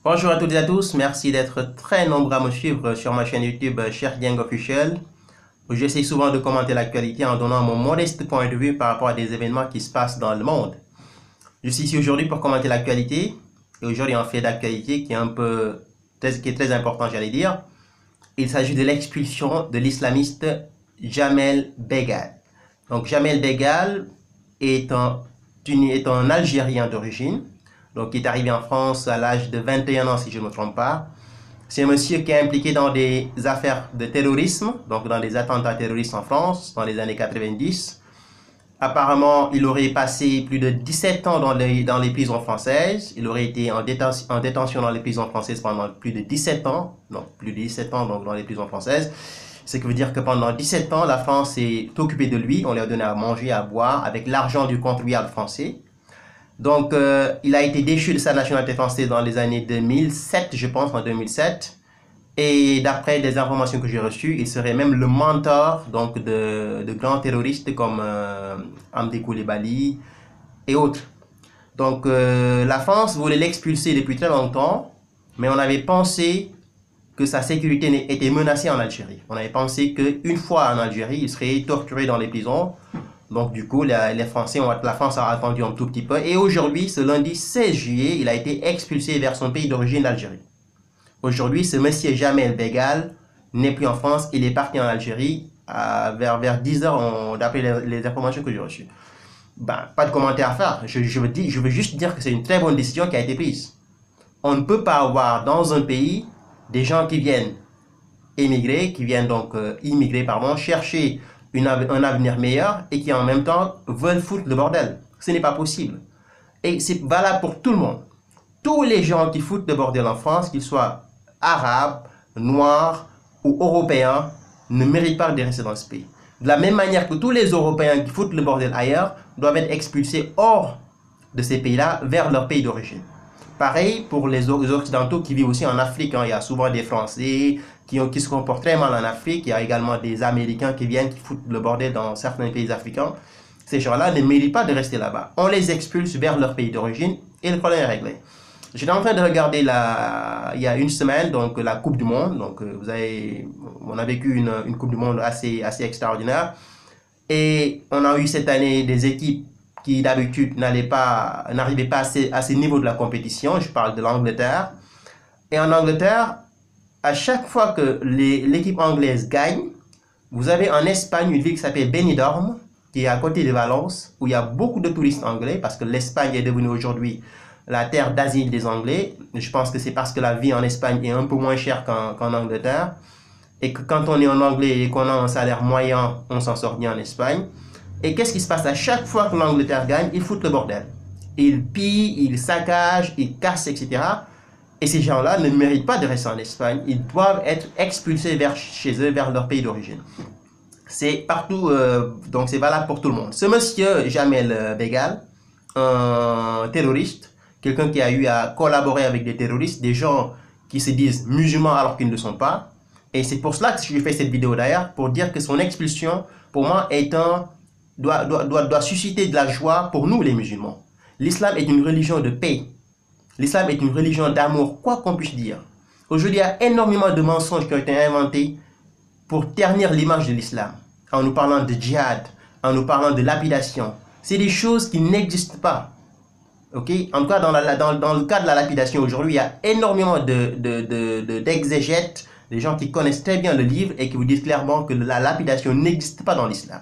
Bonjour à toutes et à tous, merci d'être très nombreux à me suivre sur ma chaîne YouTube Cheikh Dieng Officiel, où j'essaie souvent de commenter l'actualité en donnant mon modeste point de vue par rapport à des événements qui se passent dans le monde. Je suis ici aujourd'hui pour commenter l'actualité, et aujourd'hui un fait d'actualité qui est très important, j'allais dire. Il s'agit de l'expulsion de l'islamiste Jamel Begal. Donc Jamel Begal est un Algérien d'origine, donc qui est arrivé en France à l'âge de 21 ans si je ne me trompe pas. C'est un monsieur qui est impliqué dans des affaires de terrorisme, donc dans des attentats terroristes en France dans les années 90. Apparemment, il aurait passé plus de 17 ans dans les prisons françaises. Il aurait été en détention dans les prisons françaises pendant plus de 17 ans. Donc, plus de 17 ans donc, dans les prisons françaises. Ce qui veut dire que pendant 17 ans, la France s'est occupée de lui. On lui a donné à manger, à boire, avec l'argent du contribuable français. Donc, il a été déchu de sa nationalité française dans les années 2007, je pense, en 2007. Et d'après des informations que j'ai reçues, il serait même le mentor donc, de grands terroristes comme Hamdi Koulibaly et autres. Donc, la France voulait l'expulser depuis très longtemps, mais on avait pensé que sa sécurité était menacée en Algérie. On avait pensé qu'une fois en Algérie, il serait torturé dans les prisons. Donc du coup, la France a attendu un tout petit peu. Et aujourd'hui, ce lundi 16 juillet, il a été expulsé vers son pays d'origine, l'Algérie. Aujourd'hui, ce monsieur Jamel Begal n'est plus en France. Il est parti en Algérie vers 10 heures, d'après les informations que j'ai reçues. Ben, pas de commentaire à faire. Je veux juste dire que c'est une très bonne décision qui a été prise. On ne peut pas avoir dans un pays des gens qui viennent émigrer, qui viennent donc immigrer, pardon, chercher un avenir meilleur et qui en même temps veulent foutre le bordel. Ce n'est pas possible. Et c'est valable pour tout le monde. Tous les gens qui foutent le bordel en France, qu'ils soient arabes, noirs ou européens, ne méritent pas de rester dans ce pays. De la même manière que tous les Européens qui foutent le bordel ailleurs doivent être expulsés hors de ces pays-là vers leur pays d'origine. Pareil pour les Occidentaux qui vivent aussi en Afrique. Il y a souvent des Français qui se comportent très mal en Afrique. Il y a également des Américains qui viennent, qui foutent le bordel dans certains pays africains. Ces gens-là ne méritent pas de rester là-bas. On les expulse vers leur pays d'origine et le problème est réglé. J'étais en train de regarder il y a une semaine donc la Coupe du Monde. Donc on a vécu une Coupe du Monde assez extraordinaire. Et on a eu cette année des équipes qui d'habitude n'arrivaient pas à ce niveau de la compétition. Je parle de l'Angleterre. Et en Angleterre, à chaque fois que l'équipe anglaise gagne, vous avez en Espagne une ville qui s'appelle Benidorm, qui est à côté de Valence, où il y a beaucoup de touristes anglais, parce que l'Espagne est devenue aujourd'hui la terre d'asile des Anglais. Je pense que c'est parce que la vie en Espagne est un peu moins chère qu'en Angleterre, et que quand on est en anglais et qu'on a un salaire moyen, on s'en sort bien en Espagne. Et qu'est-ce qui se passe à chaque fois que l'Angleterre gagne? Ils foutent le bordel. Ils pillent, ils saccagent, ils cassent, etc. Et ces gens-là ne méritent pas de rester en Espagne. Ils doivent être expulsés chez eux, vers leur pays d'origine. C'est partout, donc c'est valable pour tout le monde. Ce monsieur Jamel Begal, un terroriste, quelqu'un qui a eu à collaborer avec des terroristes, des gens qui se disent musulmans alors qu'ils ne le sont pas. Et c'est pour cela que je fais cette vidéo d'ailleurs, pour dire que son expulsion, pour moi, doit susciter de la joie pour nous les musulmans. L'islam est une religion de paix. L'islam est une religion d'amour, quoi qu'on puisse dire. Aujourd'hui, il y a énormément de mensonges qui ont été inventés pour ternir l'image de l'islam. En nous parlant de djihad, en nous parlant de lapidation. C'est des choses qui n'existent pas. Okay? En tout cas, dans le cas de la lapidation aujourd'hui, il y a énormément d'exégètes, des gens qui connaissent très bien le livre et qui vous disent clairement que la lapidation n'existe pas dans l'islam.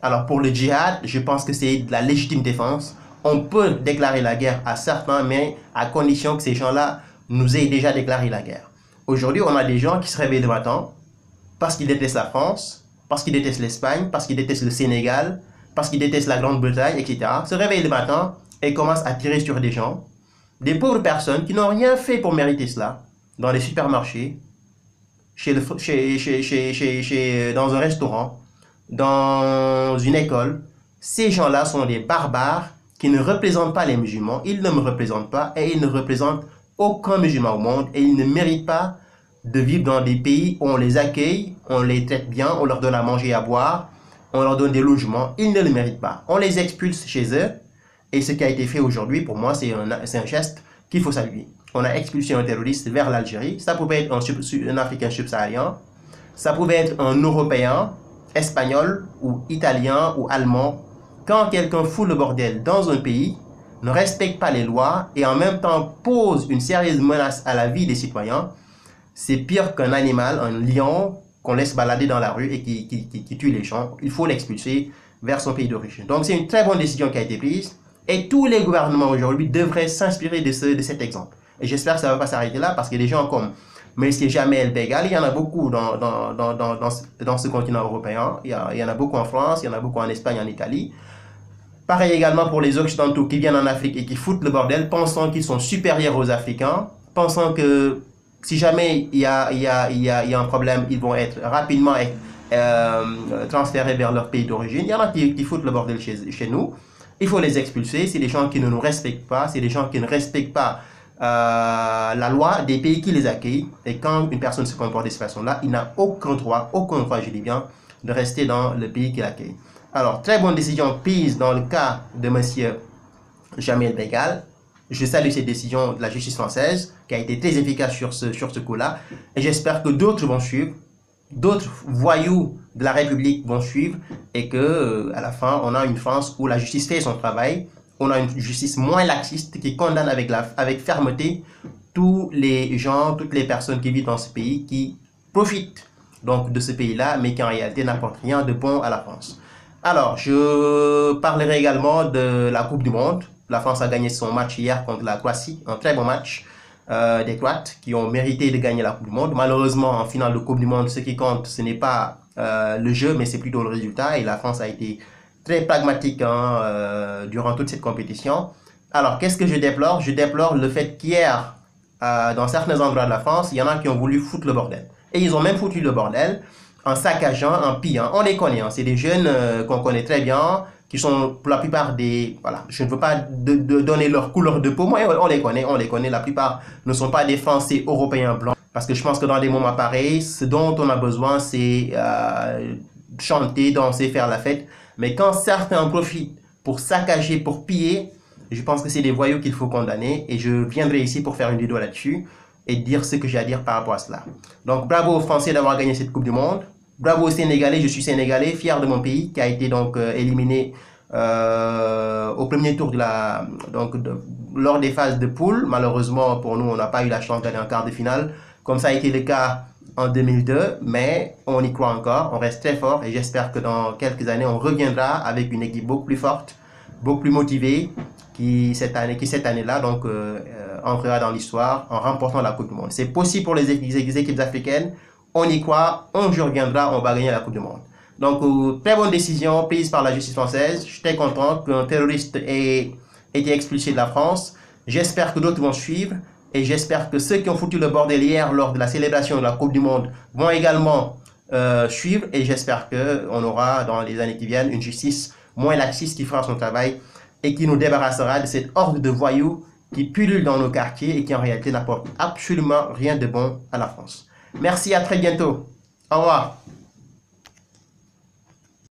Alors pour le djihad, je pense que c'est de la légitime défense. On peut déclarer la guerre à certains, mais à condition que ces gens-là nous aient déjà déclaré la guerre. Aujourd'hui, on a des gens qui se réveillent le matin parce qu'ils détestent la France, parce qu'ils détestent l'Espagne, parce qu'ils détestent le Sénégal, parce qu'ils détestent la Grande-Bretagne, etc. Se réveillent le matin et commencent à tirer sur des gens, des pauvres personnes qui n'ont rien fait pour mériter cela, dans les supermarchés, dans un restaurant, dans une école. Ces gens-là sont des barbares qui ne représentent pas les musulmans. Ils ne me représentent pas et ils ne représentent aucun musulman au monde et ils ne méritent pas de vivre dans des pays où on les accueille, on les traite bien, on leur donne à manger et à boire, on leur donne des logements. Ils ne le méritent pas. On les expulse chez eux et ce qui a été fait aujourd'hui, pour moi, c'est un geste qu'il faut saluer. on a expulsé un terroriste vers l'Algérie. Ça pouvait être un Africain subsaharien, ça pouvait être un Européen, espagnol ou italien ou allemand. Quand quelqu'un fout le bordel dans un pays, ne respecte pas les lois et en même temps pose une sérieuse menace à la vie des citoyens, c'est pire qu'un animal, un lion qu'on laisse balader dans la rue et qui tue les gens. Il faut l'expulser vers son pays d'origine. Donc c'est une très bonne décision qui a été prise et tous les gouvernements aujourd'hui devraient s'inspirer de cet exemple. Et j'espère que ça ne va pas s'arrêter là parce que des gens comme M. Jamel Begal, il y en a beaucoup dans ce continent européen. Il y en a beaucoup en France, il y en a beaucoup en Espagne, en Italie. Pareil également pour les Occidentaux qui viennent en Afrique et qui foutent le bordel, pensant qu'ils sont supérieurs aux Africains, pensant que si jamais il y a un problème, ils vont être rapidement transférés vers leur pays d'origine. Il y en a qui foutent le bordel chez nous. Il faut les expulser. C'est des gens qui ne nous respectent pas. C'est des gens qui ne respectent pas la loi des pays qui les accueillent. Et quand une personne se comporte de cette façon-là, il n'a aucun droit, je dis bien, de rester dans le pays qui l'accueille. Alors, très bonne décision prise dans le cas de M. Jamel Begal. Je salue cette décision de la justice française qui a été très efficace sur ce coup-là. Et j'espère que d'autres vont suivre, d'autres voyous de la République vont suivre et que à la fin, on a une France où la justice fait son travail. On a une justice moins laxiste qui condamne avec fermeté tous les gens, toutes les personnes qui vivent dans ce pays, qui profitent donc de ce pays-là, mais qui en réalité n'apportent rien de bon à la France. Alors, je parlerai également de la Coupe du Monde. La France a gagné son match hier contre la Croatie, un très bon match des Croates qui ont mérité de gagner la Coupe du Monde. Malheureusement, en finale de Coupe du Monde, ce qui compte, ce n'est pas le jeu, mais c'est plutôt le résultat. Et la France a été très pragmatique durant toute cette compétition. Alors, qu'est-ce que je déplore? Je déplore le fait qu'hier, dans certains endroits de la France, il y en a qui ont voulu foutre le bordel. Et ils ont même foutu le bordel en saccageant, en pillant. On les connaît, hein. C'est des jeunes qu'on connaît très bien, qui sont pour la plupart des... Voilà, je ne veux pas donner leur couleur de peau, mais on les connaît. La plupart ne sont pas des Français européens blancs. Parce que je pense que dans des moments pareils, ce dont on a besoin, c'est chanter, danser, faire la fête. Mais quand certains en profitent pour saccager, pour piller, je pense que c'est des voyous qu'il faut condamner. Et je viendrai ici pour faire une vidéo là-dessus et dire ce que j'ai à dire par rapport à cela. Donc bravo aux Français d'avoir gagné cette Coupe du Monde. Bravo aux Sénégalais, je suis Sénégalais, fier de mon pays qui a été donc éliminé au premier tour lors des phases de poule. Malheureusement pour nous, on n'a pas eu la chance d'aller en quart de finale, comme ça a été le cas en 2002, mais on y croit encore, on reste très fort et j'espère que dans quelques années, on reviendra avec une équipe beaucoup plus forte, beaucoup plus motivée, qui cette année-là donc entrera dans l'histoire en remportant la Coupe du Monde. C'est possible pour les équipes africaines. On y croit, un jour viendra, on va gagner la Coupe du Monde. Donc, très bonne décision prise par la justice française. Je suis très content qu'un terroriste ait été expulsé de la France. J'espère que d'autres vont suivre. Et j'espère que ceux qui ont foutu le bordel hier lors de la célébration de la Coupe du Monde vont également suivre. Et j'espère qu'on aura dans les années qui viennent une justice moins laxiste qui fera son travail et qui nous débarrassera de cette horde de voyous qui pullule dans nos quartiers et qui en réalité n'apporte absolument rien de bon à la France. Merci, à très bientôt. Au revoir.